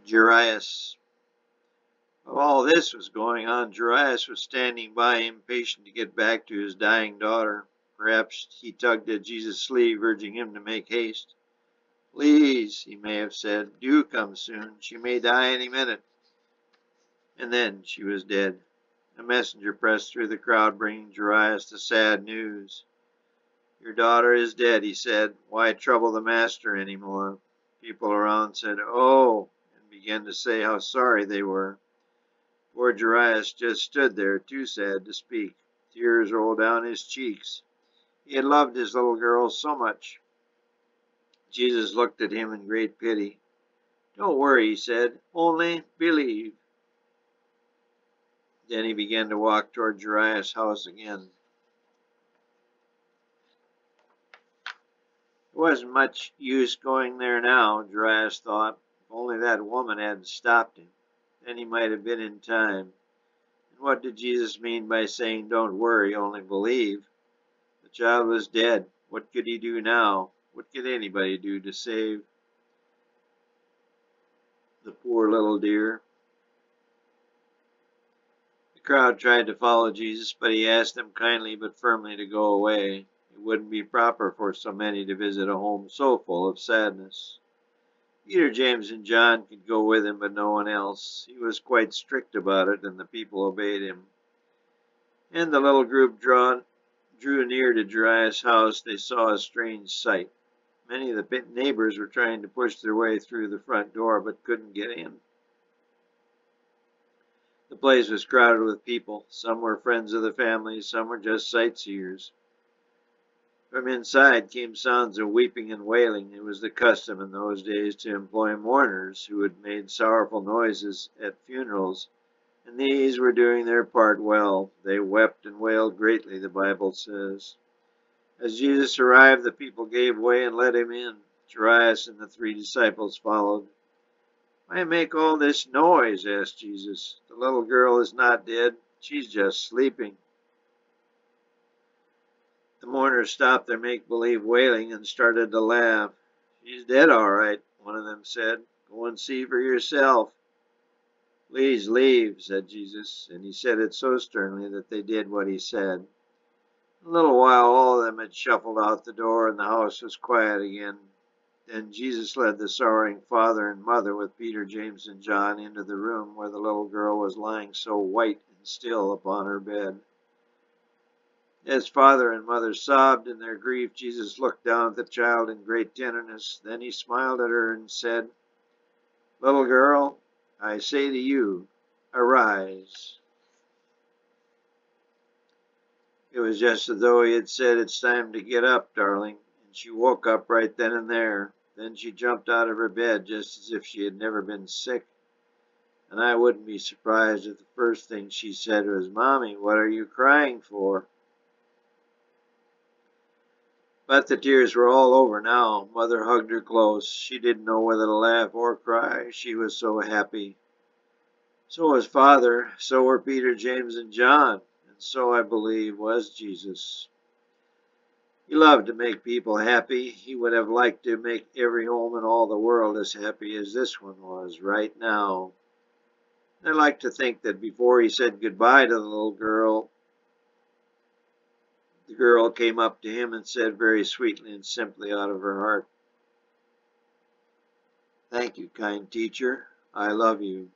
Jarius. While all this was going on, Jarius was standing by, impatient to get back to his dying daughter. Perhaps he tugged at Jesus' sleeve, urging him to make haste. Please, he may have said, do come soon. She may die any minute. And then she was dead. A messenger pressed through the crowd, bringing Jarius the sad news. Your daughter is dead, he said. Why trouble the master any more? People around said, oh, and began to say how sorry they were. Poor Jarius just stood there, too sad to speak. Tears rolled down his cheeks. He had loved his little girl so much. Jesus looked at him in great pity. Don't worry, he said. Only believe. Then he began to walk toward Jarius' house again. There wasn't much use going there now, Jarius thought. If only that woman hadn't stopped him. Then he might have been in time. And what did Jesus mean by saying, don't worry, only believe? The child was dead. What could he do now? What could anybody do to save the poor little dear? The crowd tried to follow Jesus, but he asked them kindly but firmly to go away. It wouldn't be proper for so many to visit a home so full of sadness. Peter, James, and John could go with him, but no one else. He was quite strict about it, and the people obeyed him. And the little group drew near to Jarius' house. They saw a strange sight. Many of the neighbors were trying to push their way through the front door, but couldn't get in. The place was crowded with people. Some were friends of the family, some were just sightseers. From inside came sounds of weeping and wailing. It was the custom in those days to employ mourners who had made sorrowful noises at funerals, and these were doing their part well. They wept and wailed greatly, the Bible says. As Jesus arrived, the people gave way and let him in. Jarius and the 3 disciples followed. Why make all this noise? Asked Jesus. The little girl is not dead. She's just sleeping. The mourners stopped their make-believe wailing and started to laugh. She's dead, all right, one of them said. Go and see for yourself. Please leave, said Jesus, and he said it so sternly that they did what he said. In a little while, all of them had shuffled out the door, and the house was quiet again. Then Jesus led the sorrowing father and mother with Peter, James, and John into the room where the little girl was lying so white and still upon her bed. As father and mother sobbed in their grief, Jesus looked down at the child in great tenderness. Then he smiled at her and said, Little girl, I say to you, arise. It was just as though he had said, it's time to get up, darling, and she woke up right then and there. Then she jumped out of her bed just as if she had never been sick. And I wouldn't be surprised if the first thing she said was, Mommy, what are you crying for? But the tears were all over now. Mother hugged her close. She didn't know whether to laugh or cry. She was so happy. So was Father. So were Peter, James, and John. And so, I believe, was Jesus. He loved to make people happy. He would have liked to make every home in all the world as happy as this one was right now. I like to think that before he said goodbye to the little girl, the girl came up to him and said very sweetly and simply out of her heart, Thank you, kind teacher. I love you.